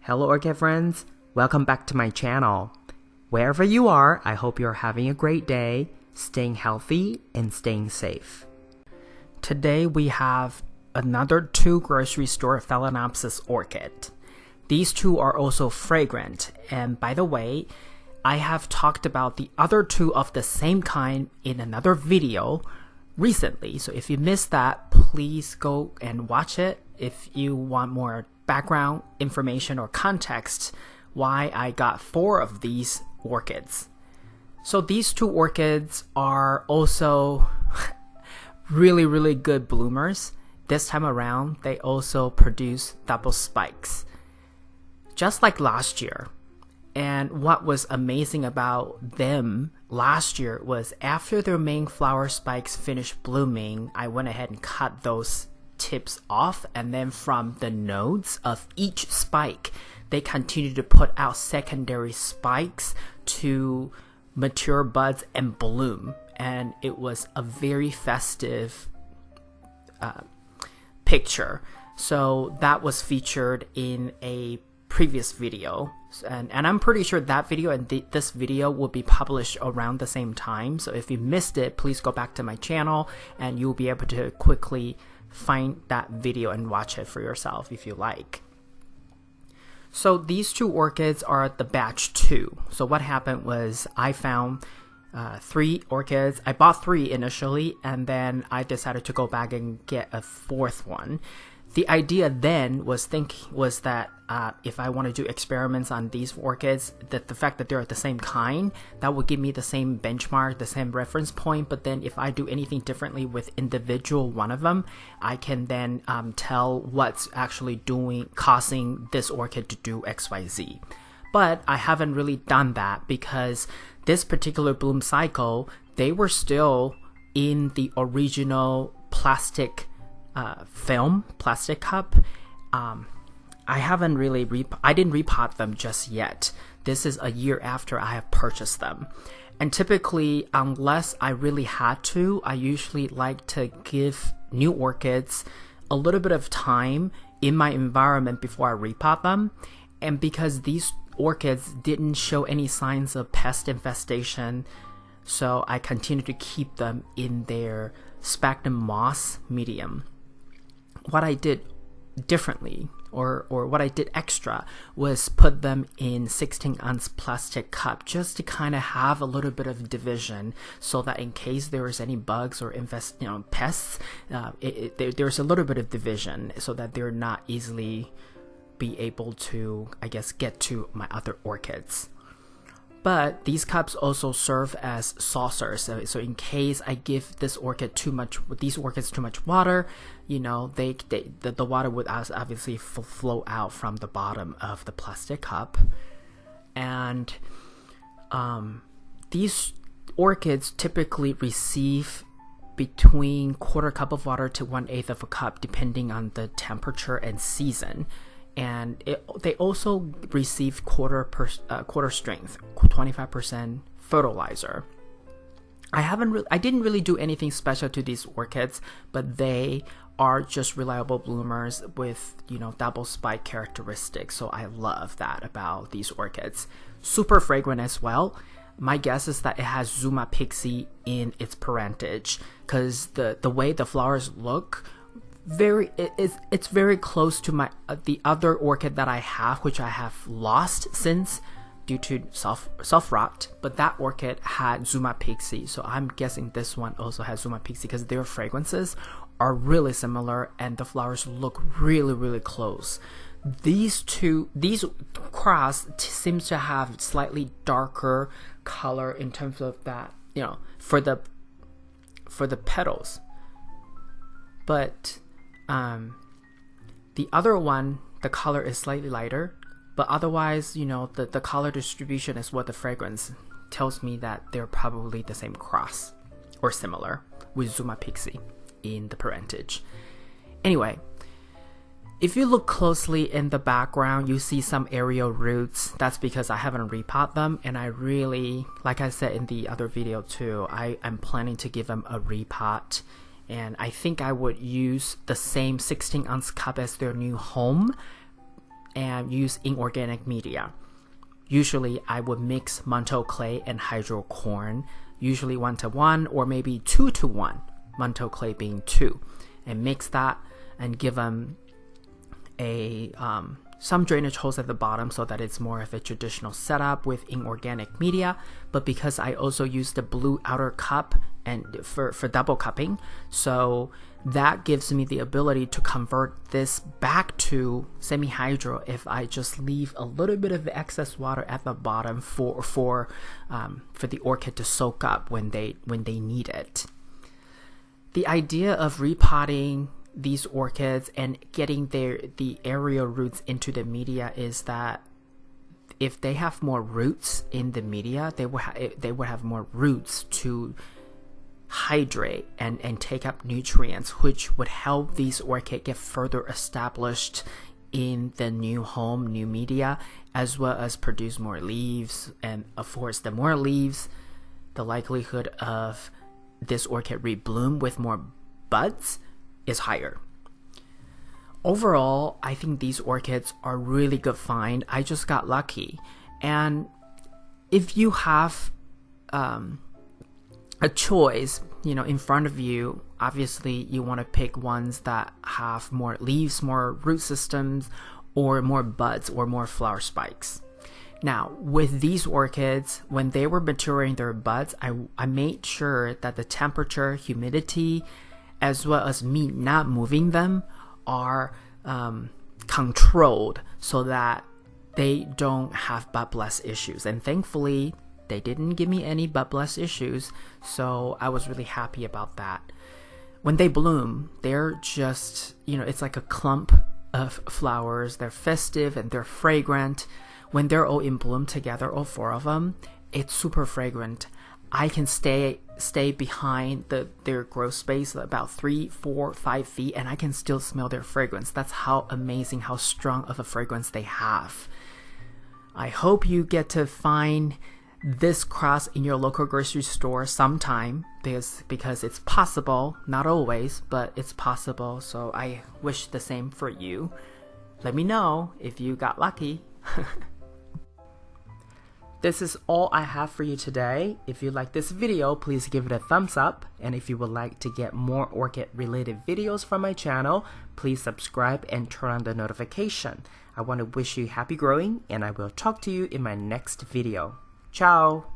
Hello Orchid friends, welcome back to my channel. Wherever you are, I hope you're having a great day, staying healthy and staying safe. Today we have another two grocery store Phalaenopsis orchid. These two are also fragrant, and by the way, I have talked about the other two of the same kind in another video recently, so if you missed that, please go and watch it if you want more background information or context why I got 4 of these orchids. So these two orchids are also really good bloomers. This time around they also produce double spikes just like last year. And what was amazing about them last year was after their main flower spikes finished blooming, I went ahead and cut those tips off, and then from the nodes of each spike they continued to put out secondary spikes to mature buds and bloom, and it was a very festive picture. So that was featured in a previous video, and I'm pretty sure that video and this video will be published around the same time, so if you missed it, please go back to my channel and you'll be able to quickly find that video and watch it for yourself if you like. So these two orchids are the batch 2. So what happened was I found 3 orchids. I bought 3 initially, and then I decided to go back and get a 4th one. The idea then was that if I want to do experiments on these orchids, that the fact that they're the same kind, that would give me the same benchmark, the same reference point. But then if I do anything differently with individual one of them, I can then tell what's actually causing this orchid to do XYZ. But I haven't really done that because this particular bloom cycle, they were still in the original plastic plastic cup. I haven't really I didn't repot them just yet. This is a year after I have purchased them, and typically, unless I really had to, I usually like to give new orchids a little bit of time in my environment before I repot them. And because these orchids didn't show any signs of pest infestation, so I continue to keep them in their sphagnum moss medium. What I did differently, or what I did extra, was put them in 16-ounce plastic cup just to kind of have a little bit of division, so that in case there is any bugs or pests, there's a little bit of division so that they're not easily be able to, I guess, get to my other orchids. But these cups also serve as saucers, so in case I give these orchids too much water, the water would obviously flow out from the bottom of the plastic cup. And these orchids typically receive between 1/4 cup of water to 1/8 of a cup, depending on the temperature and season. And they also receive quarter strength, 25% fertilizer. I didn't really do anything special to these orchids, but they are just reliable bloomers with double spike characteristics. So I love that about these orchids. Super fragrant as well. My guess is that it has Zuma pixie in its parentage, because the way the flowers look, it's very close to my the other orchid that I have, which I have lost since due to self-rot, but that orchid had Zuma pixie, so I'm guessing this one also has Zuma pixie because their fragrances are really similar and the flowers look really close. These cross seems to have slightly darker color in terms of that, for the petals, but the other one, the color is slightly lighter, but otherwise, the color distribution is what the fragrance tells me that they're probably the same cross or similar with Zuma pixie in the parentage. Anyway, if you look closely in the background, you see some aerial roots. That's because I haven't repot them, and I really, like I said in the other video too, I'm planning to give them a repot. And I think I would use the same 16-ounce cup as their new home, and use inorganic media. Usually I would mix Manto clay and hydrocorn, usually 1:1 or maybe 2:1, Manto clay being 2, and mix that and give them some drainage holes at the bottom so that it's more of a traditional setup with inorganic media. But because I also use the blue outer cup and for double cupping, so that gives me the ability to convert this back to semi-hydro if I just leave a little bit of excess water at the bottom for the orchid to soak up when they need it. The idea of repotting these orchids and getting the aerial roots into the media is that if they have more roots in the media, they would have more roots to hydrate and take up nutrients, which would help these orchids get further established in the new home, new media, as well as produce more leaves. And of course, the more leaves, the likelihood of this orchid rebloom with more buds is higher. Overall, I think these orchids are really good find. I just got lucky. And if you have a choice, in front of you, obviously you want to pick ones that have more leaves, more root systems, or more buds or more flower spikes. Now, with these orchids, when they were maturing their buds, I made sure that the temperature, humidity, as well as me not moving them are controlled so that they don't have bud blast issues. And thankfully, they didn't give me any bud blast issues, so I was really happy about that. When they bloom, they're just, it's like a clump of flowers. They're festive and they're fragrant. When they're all in bloom together, all 4 of them, it's super fragrant. I can stay behind their growth space about 3, 4, 5 feet, and I can still smell their fragrance. That's how amazing, how strong of a fragrance they have. I hope you get to find this cross in your local grocery store sometime, because it's possible, not always, but it's possible. So I wish the same for you. Let me know if you got lucky. This is all I have for you today. If you like this video, please give it a thumbs up. And if you would like to get more orchid related videos from my channel, please subscribe and turn on the notification. I want to wish you happy growing, and I will talk to you in my next video. Ciao!